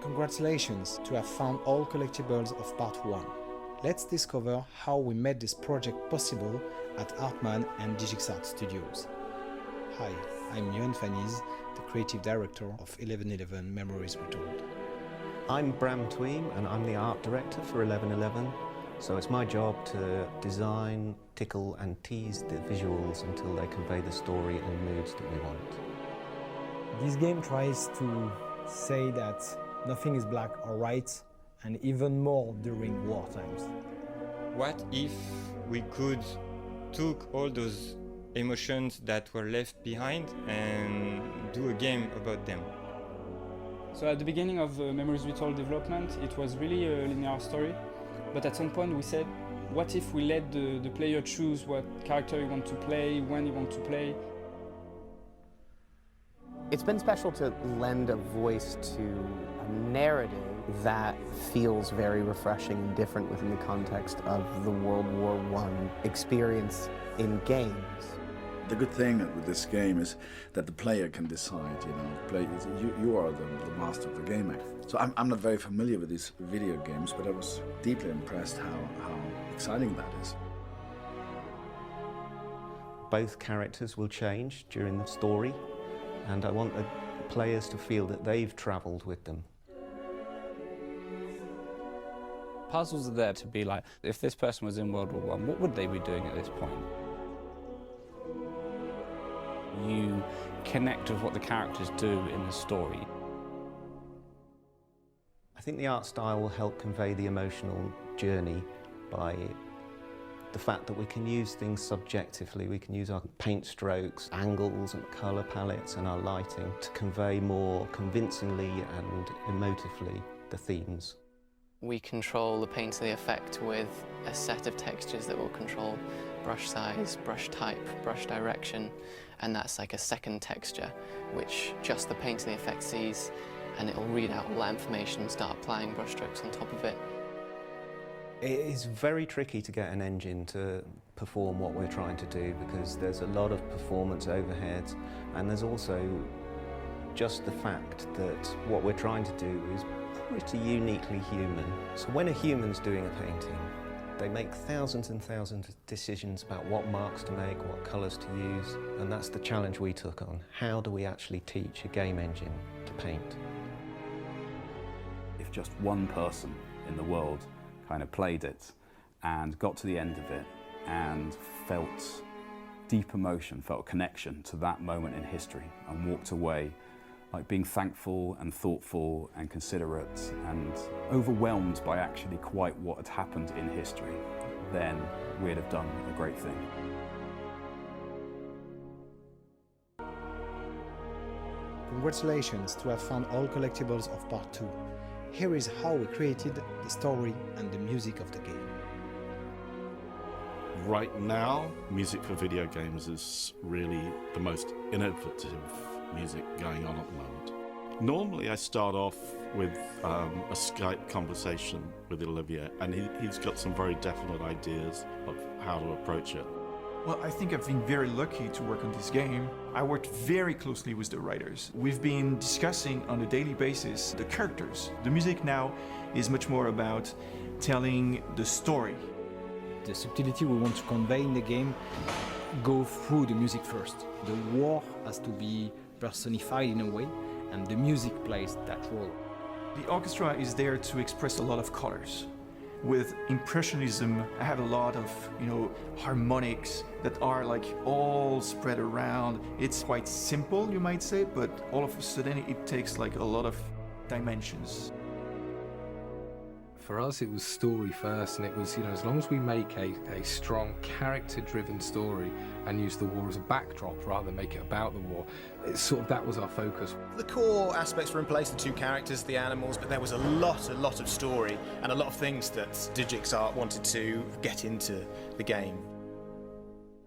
Congratulations to have found all collectibles of part 1. Let's discover how we made this project possible at Artman and DigixArt Studios. Hi, I'm Yohan Faniz, the creative director of 1111 Memories Retold. I'm Bram Tweem and I'm the art director for 1111. So it's my job to design, tickle and tease the visuals until they convey the story and moods that we want. This game tries to say that nothing is black or white, and even more during war times. What if we could took all those emotions that were left behind and do a game about them? So at the beginning of Memories Retold development, it was really a linear story. But at some point we said, what if we let the player choose what character you want to play, when you want to play? It's been special to lend a voice to a narrative that feels very refreshing and different within the context of the World War I experience in games. The good thing with this game is that the player can decide, you are the master of the game. So I'm not very familiar with these video games, but I was deeply impressed how exciting that is. Both characters will change during the story, and I want the players to feel that they've travelled with them. Puzzles are there to be like, if this person was in World War I, what would they be doing at this point? You connect with what the characters do in the story. I think the art style will help convey the emotional journey by the fact that we can use things subjectively. We can use our paint strokes, angles and colour palettes and our lighting to convey more convincingly and emotively the themes. We control the painterly effect with a set of textures that will control brush size, brush type, brush direction, and that's like a second texture which just the painterly effect sees, and it will read out all that information and start applying brush strokes on top of it. It is very tricky to get an engine to perform what we're trying to do because there's a lot of performance overheads, and there's also just the fact that what we're trying to do is pretty uniquely human. So when a human's doing a painting, they make thousands and thousands of decisions about what marks to make, what colours to use, and that's the challenge we took on. How do we actually teach a game engine to paint? If just one person in the world kind of played it and got to the end of it and felt deep emotion, felt a connection to that moment in history and walked away like being thankful and thoughtful and considerate and overwhelmed by actually quite what had happened in history, then we'd have done a great thing. Congratulations to have found all collectibles of part 2. Here is how we created the story and the music of the game. Right now, music for video games is really the most innovative music going on at the moment. Normally I start off with a Skype conversation with Olivier, and he's got some very definite ideas of how to approach it. Well, I think I've been very lucky to work on this game. I worked very closely with the writers. We've been discussing on a daily basis the characters. The music now is much more about telling the story. The subtlety we want to convey in the game go through the music first. The war has to be personified in a way, and the music plays that role. The orchestra is there to express a lot of colors. With Impressionism, I have a lot of, harmonics that are like all spread around. It's quite simple, you might say, but all of a sudden it takes like a lot of dimensions. For us, it was story first, and it was, as long as we make a strong character-driven story and use the war as a backdrop rather than make it about the war, that was our focus. The core aspects were in place, the two characters, the animals, but there was a lot of story and a lot of things that DigixArt wanted to get into the game.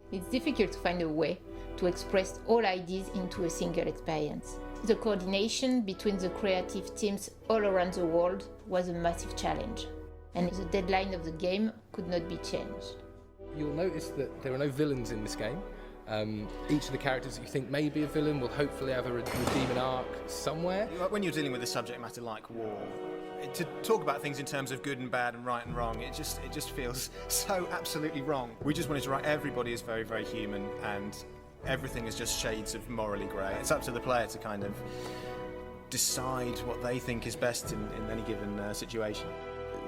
It's difficult to find a way to express all ideas into a single experience. The coordination between the creative teams all around the world was a massive challenge, and the deadline of the game could not be changed. You'll notice that there are no villains in this game. Each of the characters that you think may be a villain will hopefully have a redeeming arc somewhere. When you're dealing with a subject matter like war, to talk about things in terms of good and bad and right and wrong, it just feels so absolutely wrong. We just wanted to write everybody is very, very human, and everything is just shades of morally grey. It's up to the player to kind of decide what they think is best in any given situation.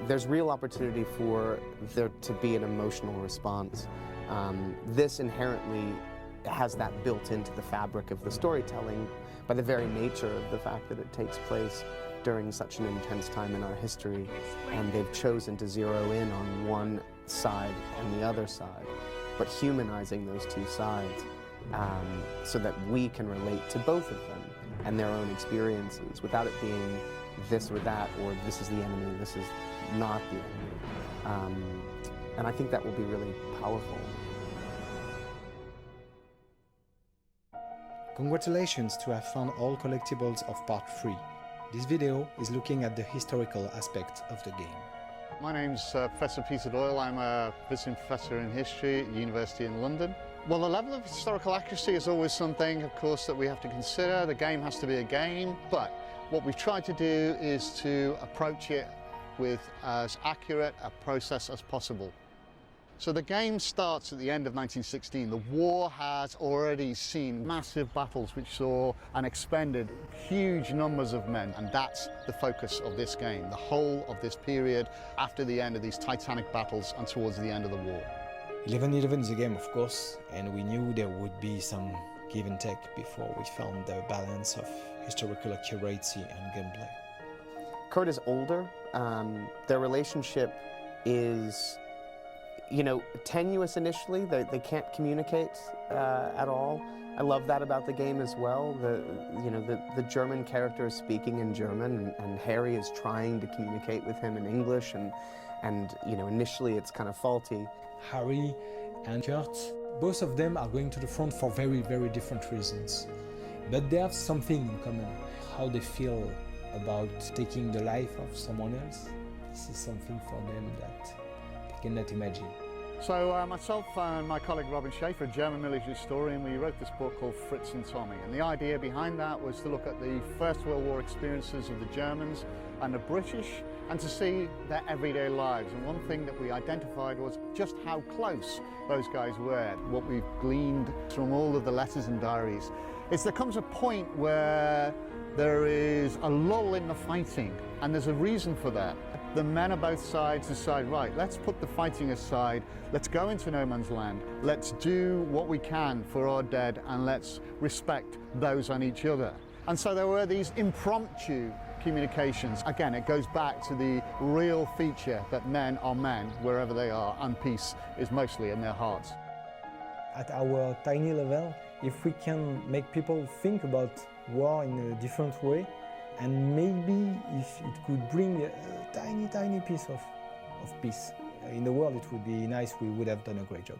There's real opportunity for there to be an emotional response. This inherently has that built into the fabric of the storytelling by the very nature of the fact that it takes place during such an intense time in our history, and they've chosen to zero in on one side and the other side, but humanizing those two sides so that we can relate to both of them and their own experiences without it being this or that, or this is the enemy, this is not the enemy. And I think that will be really powerful. Congratulations to have found all collectibles of Part 3. This video is looking at the historical aspect of the game. My name's Professor Peter Doyle. I'm a visiting professor in history at the University in London. Well, the level of historical accuracy is always something, of course, that we have to consider. The game has to be a game, but what we've tried to do is to approach it with as accurate a process as possible. So the game starts at the end of 1916. The war has already seen massive battles which saw and expended huge numbers of men, and that's the focus of this game, the whole of this period after the end of these titanic battles and towards the end of the war. 1111 is a game, of course, and we knew there would be some give and take before we found the balance of historical accuracy and gameplay. Kurt is older. Their relationship is, you know, tenuous initially. They can't communicate at all. I love that about the game as well. The German character is speaking in German, and Harry is trying to communicate with him in English, and you know, initially it's kind of faulty. Harry and Kurt, both of them are going to the front for very, very different reasons. But they have something in common. How they feel about taking the life of someone else. This is something for them that they cannot imagine. So myself and my colleague Robin Schaefer, a German military historian, we wrote this book called Fritz and Tommy. And the idea behind that was to look at the First World War experiences of the Germans and the British, and to see their everyday lives. And one thing that we identified was just how close those guys were. What we've gleaned from all of the letters and diaries is there comes a point where there is a lull in the fighting, and there's a reason for that. The men of both sides decide, right, let's put the fighting aside, let's go into no man's land, let's do what we can for our dead, and let's respect those and each other. And so there were these impromptu communications. Again, it goes back to the real feature that men are men wherever they are, and peace is mostly in their hearts. At our tiny level, if we can make people think about war in a different way, and maybe if it could bring a tiny piece of peace in the world, it would be nice. We would have done a great job.